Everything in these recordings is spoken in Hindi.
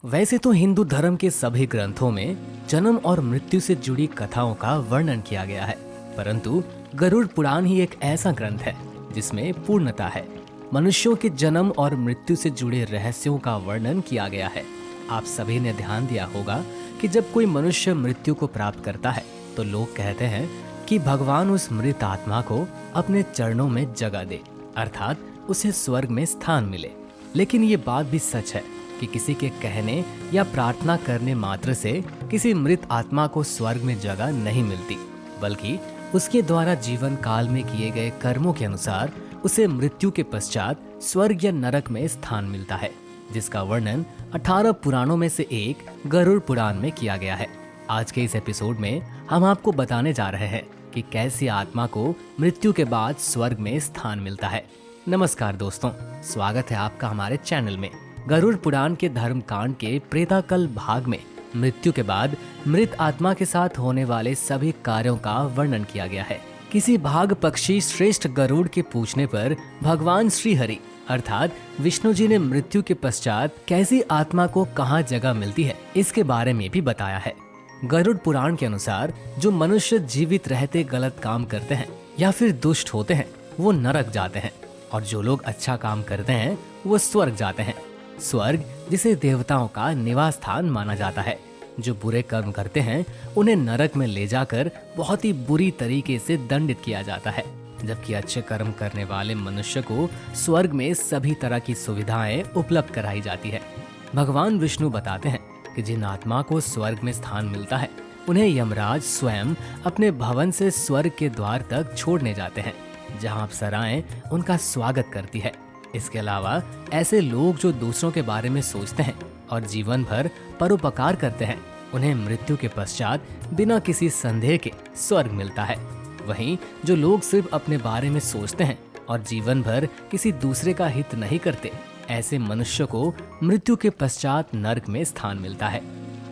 वैसे तो हिंदू धर्म के सभी ग्रंथों में जन्म और मृत्यु से जुड़ी कथाओं का वर्णन किया गया है, परंतु गरुड़ पुराण ही एक ऐसा ग्रंथ है जिसमें पूर्णता है। मनुष्यों के जन्म और मृत्यु से जुड़े रहस्यों का वर्णन किया गया है। आप सभी ने ध्यान दिया होगा कि जब कोई मनुष्य मृत्यु को प्राप्त करता है तो लोग कहते हैं कि भगवान उस मृत आत्मा को अपने चरणों में जगह दे, अर्थात उसे स्वर्ग में स्थान मिले। लेकिन ये बात भी सच है कि किसी के कहने या प्रार्थना करने मात्र से किसी मृत आत्मा को स्वर्ग में जगह नहीं मिलती, बल्कि उसके द्वारा जीवन काल में किए गए कर्मों के अनुसार उसे मृत्यु के पश्चात स्वर्ग या नरक में स्थान मिलता है, जिसका वर्णन 18 पुराणों में से एक गरुड़ पुराण में किया गया है। आज के इस एपिसोड में हम आपको बताने जा रहे हैं कि कैसे आत्मा को मृत्यु के बाद स्वर्ग में स्थान मिलता है। नमस्कार दोस्तों, स्वागत है आपका हमारे चैनल में। गरुड़ पुराण के धर्म कांड के प्रेताकल भाग में मृत्यु के बाद मृत आत्मा के साथ होने वाले सभी कार्यों का वर्णन किया गया है। किसी भाग पक्षी श्रेष्ठ गरुड़ के पूछने पर भगवान श्री हरि अर्थात विष्णु जी ने मृत्यु के पश्चात कैसी आत्मा को कहाँ जगह मिलती है, इसके बारे में भी बताया है। गरुड़ पुराण के अनुसार जो मनुष्य जीवित रहते गलत काम करते हैं या फिर दुष्ट होते हैं वो नरक जाते हैं, और जो लोग अच्छा काम करते हैं वो स्वर्ग जाते हैं। स्वर्ग जिसे देवताओं का निवास स्थान माना जाता है। जो बुरे कर्म करते हैं उन्हें नरक में ले जाकर बहुत ही बुरी तरीके से दंडित किया जाता है, जबकि अच्छे कर्म करने वाले मनुष्य को स्वर्ग में सभी तरह की सुविधाएं उपलब्ध कराई जाती है। भगवान विष्णु बताते हैं कि जिन आत्मा को स्वर्ग में स्थान मिलता है उन्हें यमराज स्वयं अपने भवन से स्वर्ग के द्वार तक छोड़ने जाते हैं, जहां अप्सराएं उनका स्वागत करती है। इसके अलावा ऐसे लोग जो दूसरों के बारे में सोचते हैं और जीवन भर परोपकार करते हैं, उन्हें मृत्यु के पश्चात बिना किसी संदेह के स्वर्ग मिलता है। वहीं जो लोग सिर्फ अपने बारे में सोचते हैं और जीवन भर किसी दूसरे का हित नहीं करते, ऐसे मनुष्य को मृत्यु के पश्चात नरक में स्थान मिलता है।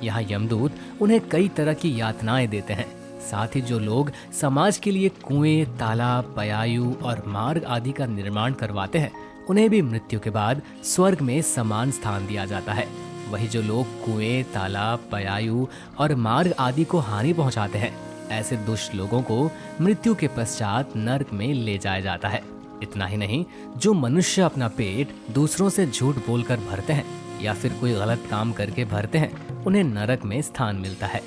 यहाँ यमदूत उन्हें कई तरह की यातनाएं देते हैं। साथ ही जो लोग समाज के लिए कुएं, तालाब, पयायु और मार्ग आदि का निर्माण करवाते हैं, उन्हें भी मृत्यु के बाद स्वर्ग में समान स्थान दिया जाता है। वही जो लोग कुएं, तालाब, पयायु और मार्ग आदि को हानि पहुंचाते हैं, ऐसे दुष्ट लोगों को मृत्यु के पश्चात नरक में ले जाया जाता है। इतना ही नहीं, जो मनुष्य अपना पेट दूसरों से झूठ बोलकर भरते हैं या फिर कोई गलत काम करके भरते हैं, उन्हें नरक में स्थान मिलता है।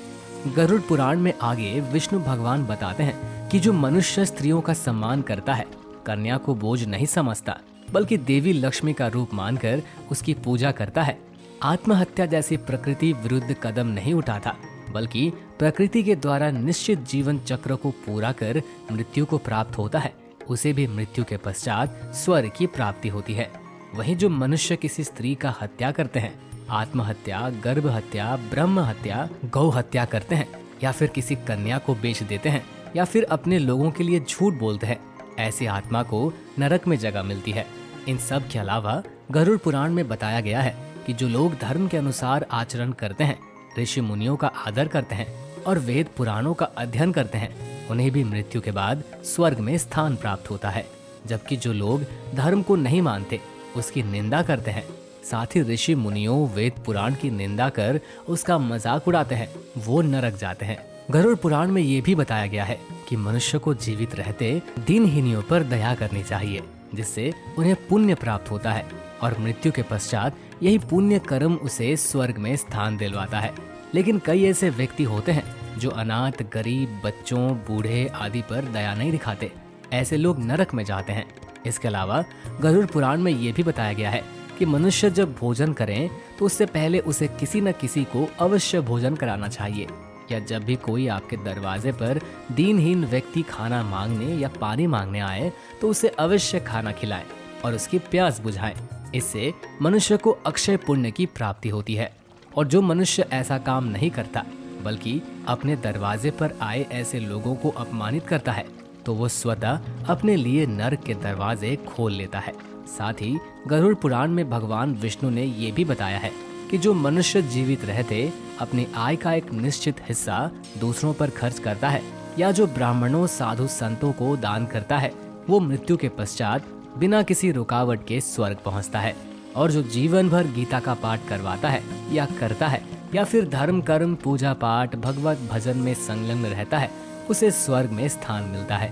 गरुड़ पुराण में आगे विष्णु भगवान बताते हैं कि जो मनुष्य स्त्रियों का सम्मान करता है, कन्या को बोझ नहीं समझता बल्कि देवी लक्ष्मी का रूप मानकर उसकी पूजा करता है, आत्महत्या जैसी प्रकृति विरुद्ध कदम नहीं उठाता, बल्कि प्रकृति के द्वारा निश्चित जीवन चक्र को पूरा कर मृत्यु को प्राप्त होता है, उसे भी मृत्यु के पश्चात स्वर्ग की प्राप्ति होती है। वहीं जो मनुष्य किसी स्त्री का हत्या करते हैं, आत्महत्या, गर्भ हत्या, ब्रह्म हत्या, गौ हत्या करते हैं या फिर किसी कन्या को बेच देते हैं या फिर अपने लोगों के लिए झूठ बोलते हैं, ऐसी आत्मा को नरक में जगह मिलती है। इन सब के अलावा गरुड़ पुराण में बताया गया है कि जो लोग धर्म के अनुसार आचरण करते हैं, ऋषि मुनियों का आदर करते हैं और वेद पुराणों का अध्ययन करते हैं, उन्हें भी मृत्यु के बाद स्वर्ग में स्थान प्राप्त होता है। जबकि जो लोग धर्म को नहीं मानते, उसकी निंदा करते हैं, साथ ही ऋषि मुनियों, वेद पुराण की निंदा कर उसका मजाक उड़ाते हैं, वो नरक जाते हैं। गरुड़ पुराण में ये भी बताया गया है कि मनुष्य को जीवित रहते दीनहीनियों पर दया करनी चाहिए, जिससे उन्हें पुण्य प्राप्त होता है और मृत्यु के पश्चात यही पुण्य कर्म उसे स्वर्ग में स्थान दिलवाता है। लेकिन कई ऐसे व्यक्ति होते हैं जो अनाथ, गरीब, बच्चों, बूढ़े आदि पर दया नहीं दिखाते, ऐसे लोग नरक में जाते हैं। इसके अलावा गरुड़ पुराण में ये भी बताया गया है कि मनुष्य जब भोजन करें तो उससे पहले उसे किसी न किसी को अवश्य भोजन कराना चाहिए, या जब भी कोई आपके दरवाजे पर दीनहीन व्यक्ति खाना मांगने या पानी मांगने आए तो उसे अवश्य खाना खिलाएं और उसकी प्यास बुझाएं। इससे मनुष्य को अक्षय पुण्य की प्राप्ति होती है। और जो मनुष्य ऐसा काम नहीं करता बल्कि अपने दरवाजे पर आए ऐसे लोगों को अपमानित करता है, तो वो स्वतः अपने लिए नरक के दरवाजे खोल लेता है। साथ ही गरुड़ पुराण में भगवान विष्णु ने ये भी बताया है कि जो मनुष्य जीवित रहते अपनी आय का एक निश्चित हिस्सा दूसरों पर खर्च करता है, या जो ब्राह्मणों, साधु, संतों को दान करता है, वो मृत्यु के पश्चात बिना किसी रुकावट के स्वर्ग पहुंचता है। और जो जीवन भर गीता का पाठ करवाता है या करता है या फिर धर्म कर्म पूजा पाठ भगवत भजन में संलग्न रहता है, उसे स्वर्ग में स्थान मिलता है।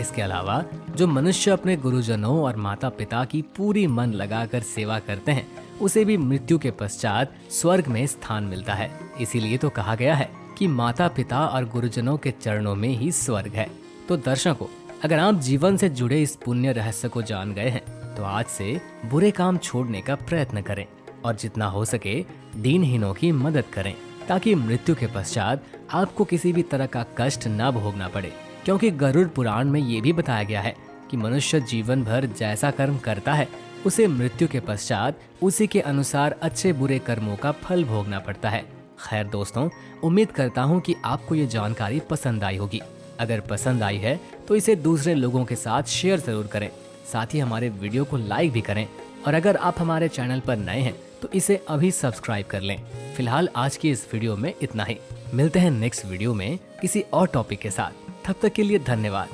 इसके अलावा जो मनुष्य अपने गुरुजनों और माता पिता की पूरी मन लगाकर सेवा करते हैं, उसे भी मृत्यु के पश्चात स्वर्ग में स्थान मिलता है। इसीलिए तो कहा गया है कि माता पिता और गुरुजनों के चरणों में ही स्वर्ग है। तो दर्शकों, अगर आप जीवन से जुड़े इस पुण्य रहस्य को जान गए हैं तो आज से बुरे काम छोड़ने का प्रयत्न करें और जितना हो सके दीनहीनों की मदद करें, ताकि मृत्यु के पश्चात आपको किसी भी तरह का कष्ट न भोगना पड़े। क्योंकि गरुड़ पुराण में ये भी बताया गया है कि मनुष्य जीवन भर जैसा कर्म करता है, उसे मृत्यु के पश्चात उसी के अनुसार अच्छे बुरे कर्मों का फल भोगना पड़ता है। खैर दोस्तों, उम्मीद करता हूँ कि आपको ये जानकारी पसंद आई होगी। अगर पसंद आई है तो इसे दूसरे लोगों के साथ शेयर जरूर करें, साथ ही हमारे वीडियो को लाइक भी करें। और अगर आप हमारे चैनल पर नए हैं तो इसे अभी सब्सक्राइब कर लें। फिलहाल आज की इस वीडियो में इतना ही। मिलते हैं नेक्स्ट वीडियो में किसी और टॉपिक के साथ। तब तक के लिए धन्यवाद।